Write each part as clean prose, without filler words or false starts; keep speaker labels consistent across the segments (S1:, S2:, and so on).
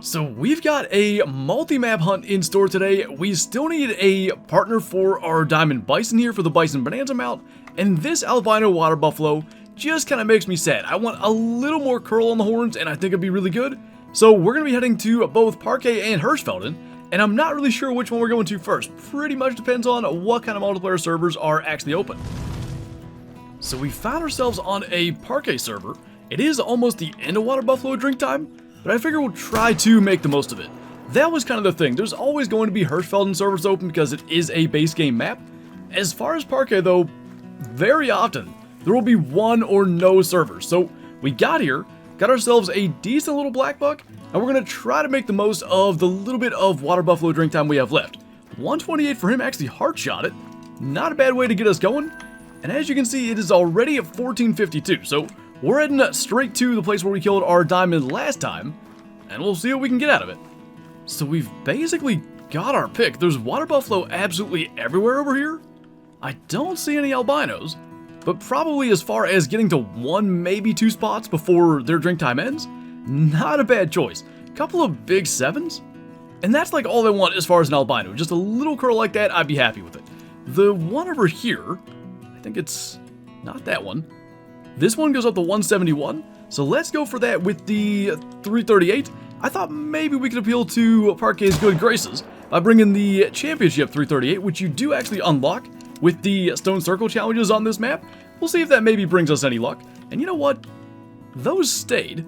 S1: So we've got a multi-map hunt in store today. We still need a partner for our diamond bison here for the Bison Bonanza mount, and this albino water buffalo just kind of makes me sad. I want a little more curl on the horns, and I think it'd be really good. So we're going to be heading to both Parquet and Hirschfelden, and I'm not really sure which one we're going to first. Pretty much depends on what kind of multiplayer servers are actually open. So we found ourselves on a Parquet server. It is almost the end of water buffalo drink time, but I figure we'll try to make the most of it. That was kind of the thing. There's always going to be Hirschfelden servers open because it is a base game map. As far as Parquet though, very often there will be one or no servers. So we got here, got ourselves a decent little black buck, and we're going to try to make the most of the little bit of water buffalo drink time we have left. 128 for him, actually heart shot it. Not a bad way to get us going. And as you can see, it is already at 1452. So we're heading straight to the place where we killed our diamond last time, and we'll see what we can get out of it. So we've basically got our pick. There's water buffalo absolutely everywhere over here. I don't see any albinos, but probably as far as getting to one, maybe two spots before their drink time ends, not a bad choice. Couple of big sevens, and that's like all I want as far as an albino. Just a little curl like that, I'd be happy with it. The one over here, I think it's not that one. This one goes up to 171, so let's go for that with the 338. I thought maybe we could appeal to Parquet's good graces by bringing the Championship 338, which you do actually unlock with the Stone Circle challenges on this map. We'll see if that maybe brings us any luck. And you know what? Those stayed.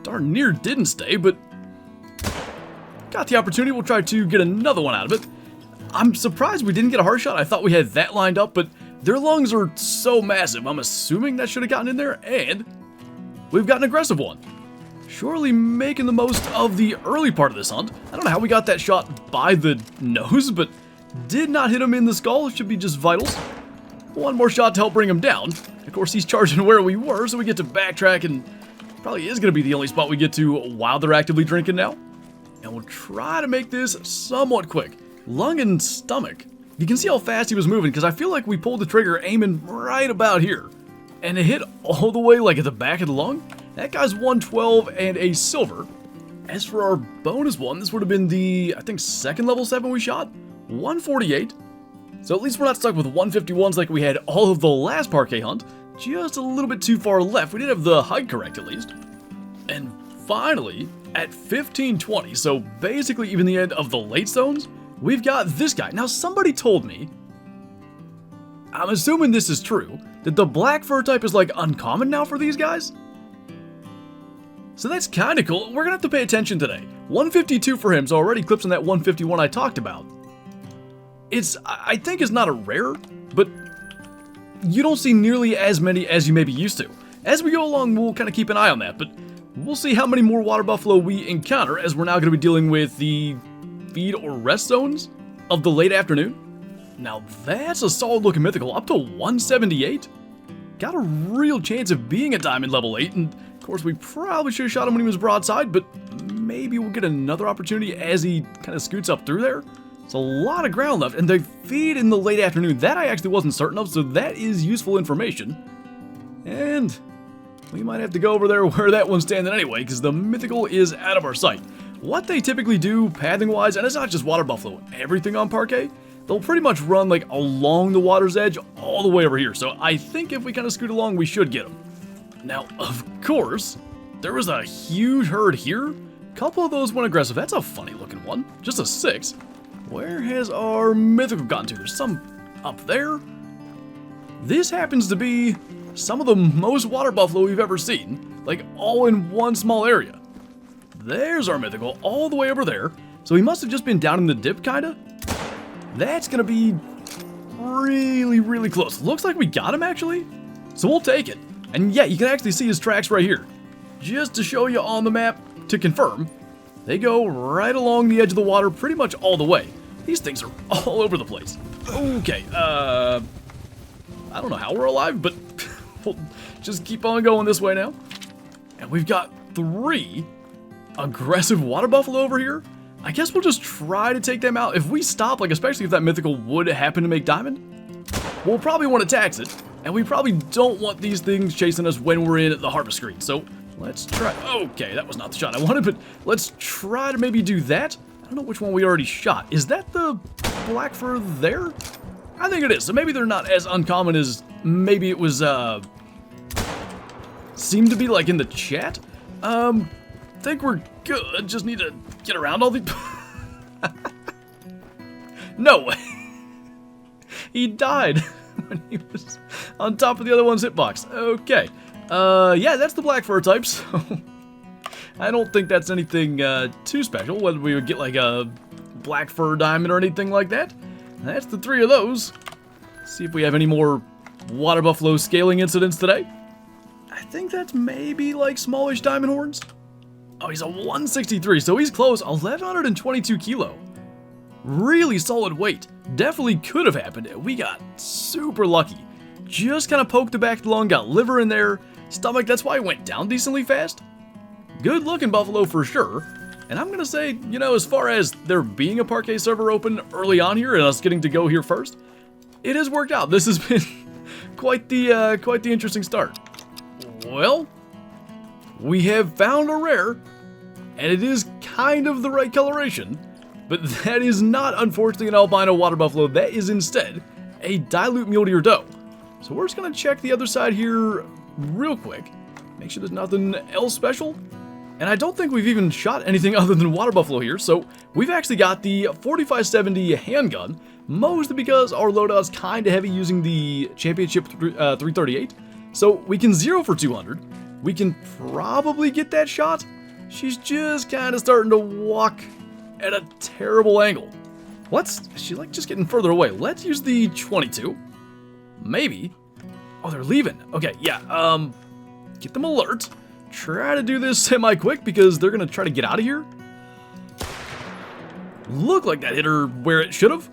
S1: Darn near didn't stay, but got the opportunity. We'll try to get another one out of it. I'm surprised we didn't get a heart shot. I thought we had that lined up, but their lungs are so massive, I'm assuming that should have gotten in there, and we've got an aggressive one. Surely making the most of the early part of this hunt. I don't know how we got that shot by the nose, but did not hit him in the skull. It should be just vitals. One more shot to help bring him down. Of course, he's charging where we were, so we get to backtrack, and probably is going to be the only spot we get to while they're actively drinking now. And we'll try to make this somewhat quick. Lung and stomach. You can see how fast he was moving, because I feel like we pulled the trigger aiming right about here. And it hit all the way like at the back of the lung. That guy's 112 and a silver. As for our bonus one, this would have been the, I think, second level 7 we shot. 148. So at least we're not stuck with 151s like we had all of the last Parquet hunt. Just a little bit too far left. We did have the height correct at least. And finally, at 1520, so basically even the end of the late zones, we've got this guy. Now, somebody told me, I'm assuming this is true, that the black fur type is like uncommon now for these guys. So that's kind of cool. We're going to have to pay attention today. 152 for him, so already clips on that 151 I talked about. It's, I think, is not a rare, but you don't see nearly as many as you may be used to. As we go along, we'll kind of keep an eye on that, but we'll see how many more water buffalo we encounter as we're now going to be dealing with the feed or rest zones of the late afternoon. Now that's a solid looking mythical, up to 178. Got a real chance of being a diamond level 8, and of course we probably should have shot him when he was broadside, but maybe we'll get another opportunity as he kind of scoots up through there. It's a lot of ground left, and they feed in the late afternoon. That I actually wasn't certain of, so that is useful information. And we might have to go over there where that one's standing anyway, because the mythical is out of our sight. What they typically do, pathing-wise, and it's not just water buffalo, everything on Parquet, they'll pretty much run like along the water's edge all the way over here. So I think if we kind of scoot along, we should get them. Now, of course, there was a huge herd here. A couple of those went aggressive. That's a funny looking one. Just a 6. Where has our mythical gone to? There's some up there. This happens to be some of the most water buffalo we've ever seen, like all in one small area. There's our mythical all the way over there. So he must have just been down in the dip, kinda. That's gonna be really, really close. Looks like we got him actually. So we'll take it. And yeah, you can actually see his tracks right here. Just to show you on the map to confirm, they go right along the edge of the water pretty much all the way. These things are all over the place. Okay, I don't know how we're alive, but we'll just keep on going this way now. And we've got 3 aggressive water buffalo over here. I guess we'll just try to take them out. If we stop, like especially if that mythical would happen to make diamond, we'll probably want to tax it. And we probably don't want these things chasing us when we're in the harvest screen. So Let's try. Okay, that was not the shot I wanted, but let's try to maybe do that. I don't know which one we already shot. Is that the black fur there? I think it is. So maybe they're not as uncommon as maybe it was, seemed to be like in the chat. Think we're good. Just need to get around all the... No way. He died when he was on top of the other one's hitbox. Okay. Yeah, that's the black fur type, so I don't think that's anything too special, whether we would get like a black fur diamond or anything like that. That's the 3 of those. See if we have any more water buffalo scaling incidents today. I think that's maybe like smallish diamond horns. Oh, he's a 163, so he's close. 1,122 kilo. Really solid weight. Definitely could have happened. We got super lucky. Just kind of poked the back of the lung, got liver in there, stomach. That's why it went down decently fast. Good looking buffalo for sure. And I'm going to say, you know, as far as there being a parquet server open early on here and us getting to go here first, it has worked out. This has been quite the interesting start. Well, we have found a rare, and it is kind of the right coloration, but that is not, unfortunately, an albino water buffalo. That is instead a dilute mule deer doe. So we're just going to check the other side here real quick, make sure there's nothing else special. And I don't think we've even shot anything other than water buffalo here, so we've actually got the 4570 handgun, mostly because our loadout's kind of heavy using the championship 338. So we can 0 for 200. We can probably get that shot. She's just kind of starting to walk at a terrible angle. She's like just getting further away. Let's use the 22. Maybe. Oh, they're leaving. Okay, yeah, get them alert. Try to do this semi-quick because they're going to try to get out of here. Look like that hit her where it should have.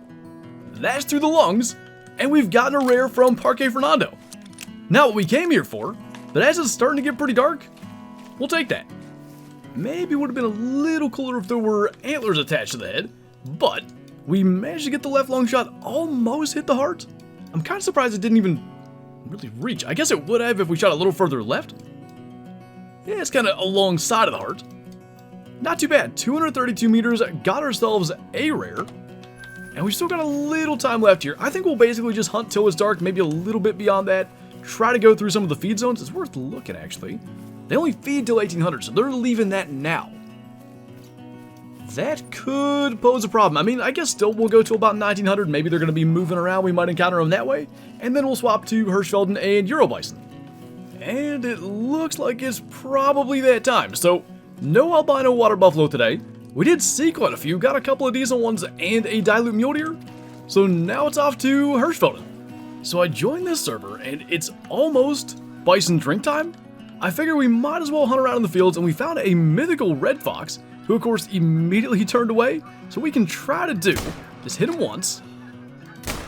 S1: That's through the lungs. And we've gotten a rare from Parque Fernando. Not what we came here for, but as it's starting to get pretty dark, we'll take that. Maybe it would have been a little cooler if there were antlers attached to the head, but we managed to get the left lung shot, almost hit the heart. I'm kind of surprised it didn't even really reach. I guess it would have if we shot a little further left. Yeah, it's kind of alongside of the heart. Not too bad. 232 meters, got ourselves a rare. And we've still got a little time left here. I think we'll basically just hunt till it's dark, maybe a little bit beyond that. Try to go through some of the feed zones. It's worth looking, actually. They only feed till 1800, so they're leaving that now. That could pose a problem. I mean, I guess still we'll go to about 1900. Maybe they're going to be moving around. We might encounter them that way. And then we'll swap to Hirschfelden and Eurobison. And it looks like it's probably that time. So, no albino water buffalo today. We did see quite a few. Got a couple of decent ones and a dilute mule deer. So now it's off to Hirschfelden. So I joined this server, and it's almost bison drink time. I figure we might as well hunt around in the fields, and we found a mythical red fox, who of course immediately turned away. So we can try to do, just hit him once.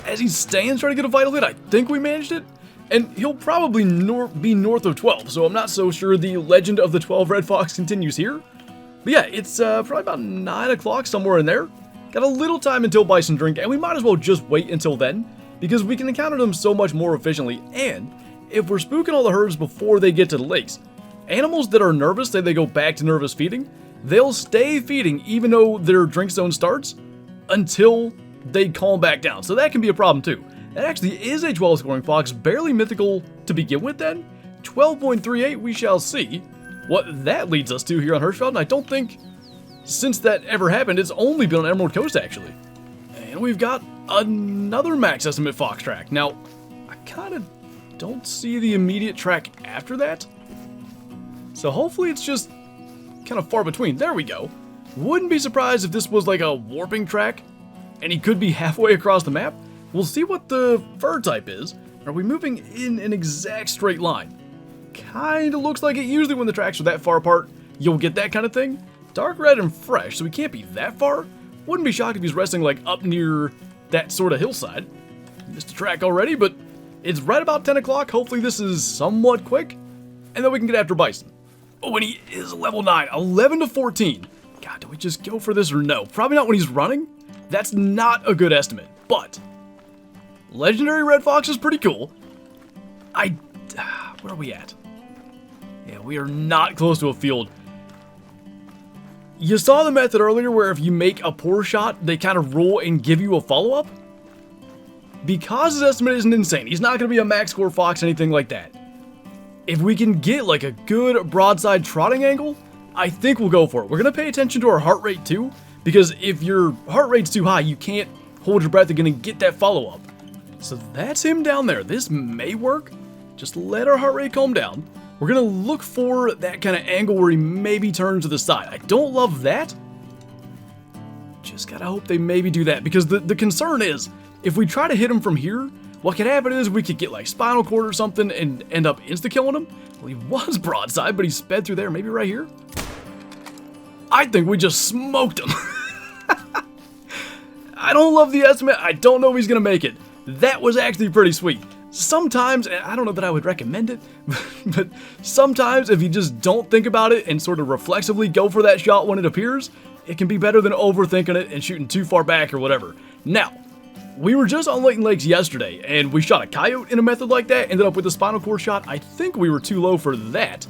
S1: As he stands trying to get a vital hit, I think we managed it. And he'll probably be north of 12, so I'm not so sure the legend of the 12 red fox continues here. But yeah, it's probably about 9 o'clock, somewhere in there. Got a little time until bison drink, and we might as well just wait until then, because we can encounter them so much more efficiently, and if we're spooking all the herds before they get to the lakes, animals that are nervous, say they go back to nervous feeding, they'll stay feeding even though their drink zone starts until they calm back down. So that can be a problem too. That actually is a 12 scoring fox, barely mythical to begin with then. 12.38, we shall see what that leads us to here on Hirschfelden. I don't think since that ever happened, it's only been on Emerald Coast actually. And we've got another max estimate fox track. Now, I kind of don't see the immediate track after that. So hopefully it's just kind of far between. There we go. Wouldn't be surprised if this was like a warping track and he could be halfway across the map. We'll see what the fur type is. Are we moving in an exact straight line? Kinda looks like it. Usually when the tracks are that far apart, you'll get that kind of thing. Dark red and fresh, so we can't be that far. Wouldn't be shocked if he's resting like up near that sort of hillside. Missed a track already, but it's right about 10 o'clock. Hopefully this is somewhat quick, and then we can get after bison. Oh, and he is level 9, 11 to 14. God, do we just go for this or no? Probably not when he's running. That's not a good estimate, but legendary red fox is pretty cool. Where are we at? Yeah, we are not close to a field. You saw the method earlier where if you make a poor shot, they kind of roll and give you a follow-up? Because his estimate isn't insane, he's not going to be a max score fox, anything like that. If we can get like a good broadside trotting angle, I think we'll go for it. We're going to pay attention to our heart rate too, because if your heart rate's too high, you can't hold your breath, you're going to get that follow-up. So that's him down there. This may work. Just let our heart rate calm down. We're going to look for that kind of angle where he maybe turns to the side. I don't love that. Just got to hope they maybe do that, because the concern is, if we try to hit him from here, what could happen is we could get like spinal cord or something and end up insta-killing him. Well, he was broadside, but he sped through there. Maybe right here? I think we just smoked him. I don't love the estimate. I don't know if he's going to make it. That was actually pretty sweet. Sometimes, and I don't know that I would recommend it, but sometimes if you just don't think about it and sort of reflexively go for that shot when it appears, it can be better than overthinking it and shooting too far back or whatever. Now, we were just on Layton Lakes yesterday, and we shot a coyote in a method like that, ended up with a spinal cord shot. I think we were too low for that.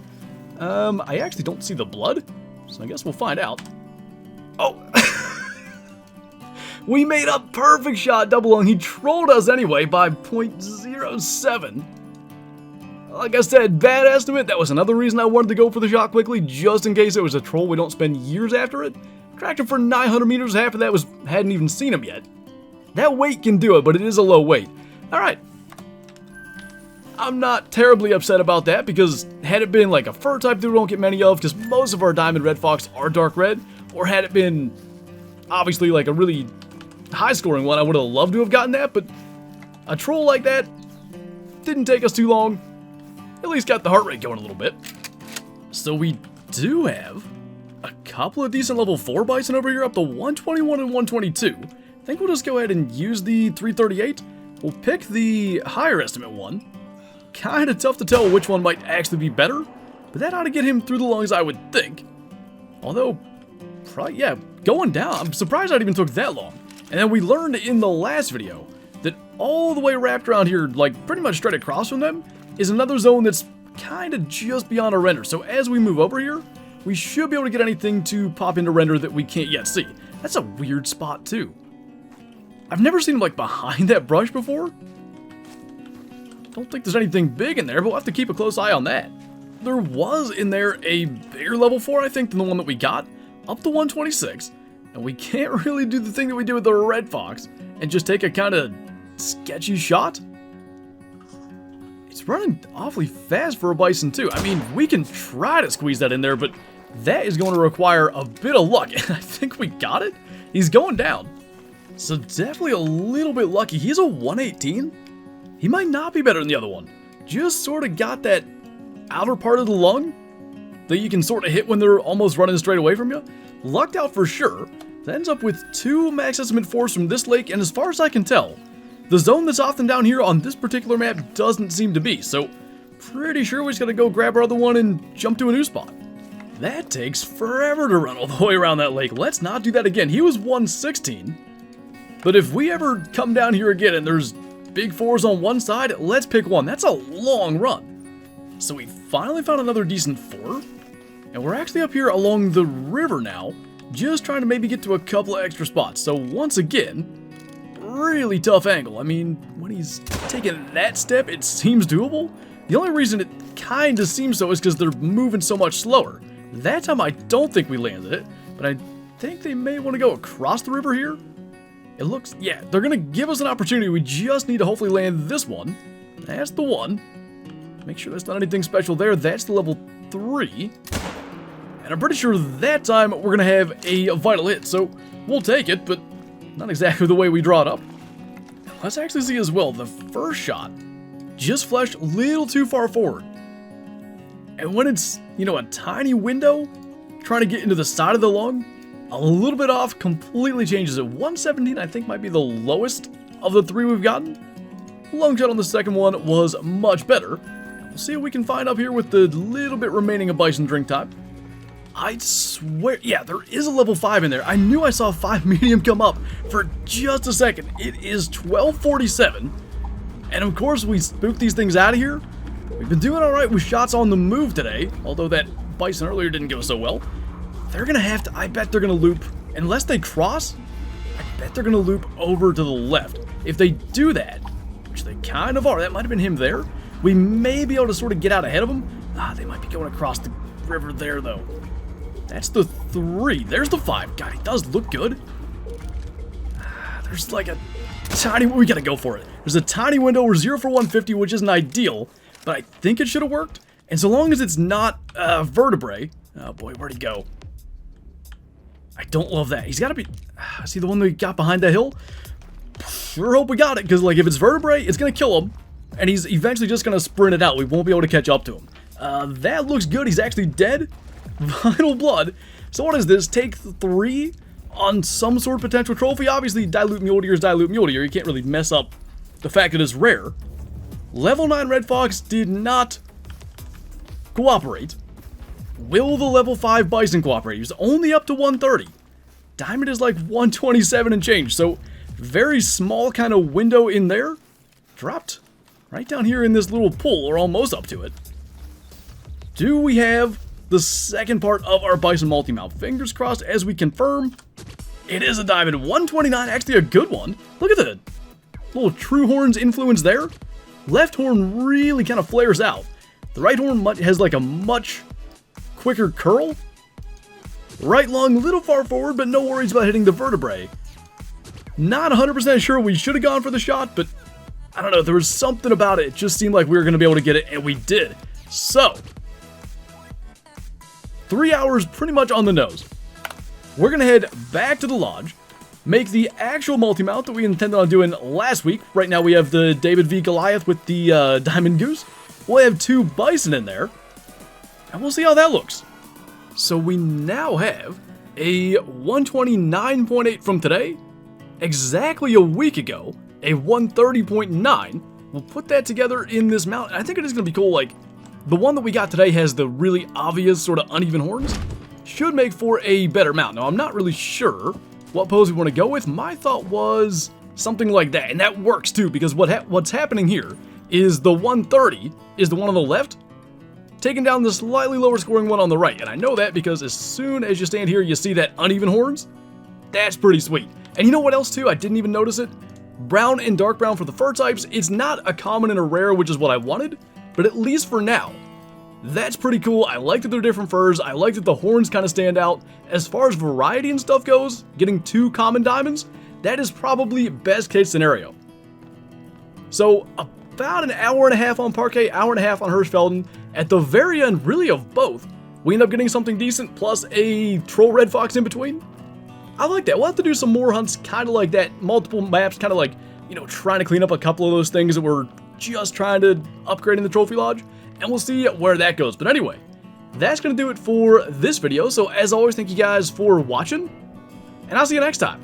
S1: I actually don't see the blood, so I guess we'll find out. Oh, we made a perfect shot double lung. He trolled us anyway by 0.07. Like I said, bad estimate. That was another reason I wanted to go for the shot quickly, just in case it was a troll. We don't spend years after it. Tracked him for 900 meters. Half of that hadn't even seen him yet. That weight can do it, but it is a low weight. All right. I'm not terribly upset about that, because had it been like a fur type that we don't get many of, because most of our diamond red fox are dark red, or had it been obviously like a really high scoring one, I would have loved to have gotten that, but a troll like that didn't take us too long. At least got the heart rate going a little bit. So we do have a couple of decent level 4 bison over here, up to 121 and 122. I think we'll just go ahead and use the 338. We'll pick the higher estimate one. Kind of tough to tell which one might actually be better, but that ought to get him through the lungs, I would think. Although, probably, yeah, going down, I'm surprised it even took that long. And then we learned in the last video that all the way wrapped around here, like pretty much straight across from them, is another zone that's kind of just beyond our render. So as we move over here, we should be able to get anything to pop into render that we can't yet see. That's a weird spot too. I've never seen him like behind that brush before. Don't think there's anything big in there, but we'll have to keep a close eye on that. There was in there a bigger level 4, I think, than the one that we got, up to 126. And we can't really do the thing that we did with the red fox and just take a kind of sketchy shot. It's running awfully fast for a bison too. I mean, we can try to squeeze that in there, but that is going to require a bit of luck. And I think we got it. He's going down. So definitely a little bit lucky. He's a 118. He might not be better than the other one. Just sort of got that outer part of the lung that you can sort of hit when they're almost running straight away from you. Lucked out for sure. That ends up with 2 max estimate 4s from this lake, and as far as I can tell, the zone that's often down here on this particular map doesn't seem to be, so pretty sure we just gotta go grab our other one and jump to a new spot. That takes forever to run all the way around that lake. Let's not do that again. He was 116, but if we ever come down here again and there's big 4s on one side, let's pick one. That's a long run. So we finally found another decent 4, and we're actually up here along the river now, just trying to maybe get to a couple of extra spots. So once again, really tough angle. I mean, when he's taking that step, it seems doable. The only reason it kind of seems so is because they're moving so much slower. That time I don't think we landed it, but I think they may want to go across the river here. It looks, yeah, they're going to give us an opportunity. We just need to hopefully land this one. That's the one. Make sure that's not anything special there. That's the level 3. And I'm pretty sure that time we're going to have a vital hit, so we'll take it, but not exactly the way we draw it up. Let's actually see as well, the first shot just flashed a little too far forward. And when it's, you know, a tiny window, trying to get into the side of the lung, a little bit off completely changes it. 117, I think, might be the lowest of the 3 we've gotten. Lung shot on the second one was much better. We'll see what we can find up here with the little bit remaining of bison drink time. I swear, yeah, there is a level 5 in there. I knew I saw 5 medium come up for just a second. It is 1247. And of course, we spooked these things out of here. We've been doing alright with shots on the move today, although that Bison earlier didn't go so well. They're gonna have to, I bet they're gonna loop, unless they cross, I bet they're gonna loop over to the left. If they do that, which they kind of are, that might have been him there, we may be able to sort of get out ahead of them. They might be going across the river there, though. That's the 3. There's the 5. God, he does look good. There's like a tiny... We gotta go for it. There's a tiny window. We're 0 for 150, which isn't ideal, but I think it should have worked. And so long as it's not vertebrae... Oh, boy, where'd he go? I don't love that. He's got to be... See the one that we got behind that hill? Sure hope we got it, because, like, if it's vertebrae, it's going to kill him. And he's eventually just going to sprint it out. We won't be able to catch up to him. That looks good. He's actually dead. Vital blood. So what is this? Take 3 on some sort of potential trophy? Obviously, dilute mule deer is dilute mule deer. You can't really mess up the fact that it's rare. Level 9 Red Fox did not cooperate. Will the level 5 Bison cooperate? He's only up to 130. Diamond is like 127 and change. So very small kind of window in there. Dropped right down here in this little pool, or almost up to it. Do we have the second part of our Bison multi-mount? Fingers crossed as we confirm. It is a diamond. 129, actually a good one. Look at the little true horns influence there. Left horn really kind of flares out. The right horn has like a much quicker curl. Right lung, a little far forward, but no worries about hitting the vertebrae. Not 100% sure we should have gone for the shot, but I don't know, there was something about it. It just seemed like we were going to be able to get it, and we did. So, 3 hours pretty much on the nose. We're going to head back to the lodge, make the actual multi-mount that we intended on doing last week. Right now we have the David v. Goliath with the Diamond Goose. We'll have 2 Bison in there, and we'll see how that looks. So we now have a 129.8 from today, exactly a week ago, a 130.9. We'll put that together in this mount. I think it is going to be cool. Like, the one that we got today has the really obvious sort of uneven horns. Should make for a better mount. Now, I'm not really sure what pose we want to go with. My thought was something like that, and that works too, because what's happening here is the 130 is the one on the left, taking down the slightly lower scoring one on the right. And I know that because as soon as you stand here, you see that uneven horns. That's pretty sweet. And you know what else too? I didn't even notice it. Brown and dark brown for the fur types. It's not a common and a rare, which is what I wanted, but at least for now, that's pretty cool. I like that they're different furs. I like that the horns kind of stand out. As far as variety and stuff goes, getting 2 common diamonds, that is probably best case scenario. So about an hour and a half on Parquet, hour and a half on Hirschfelden. At the very end, really, of both, we end up getting something decent, plus a troll red fox in between. I like that. We'll have to do some more hunts, kind of like that. Multiple maps, kind of like, you know, trying to clean up a couple of those things that we're just trying to upgrade in the Trophy Lodge. And we'll see where that goes. But anyway, that's going to do it for this video. So as always, thank you guys for watching, and I'll see you next time.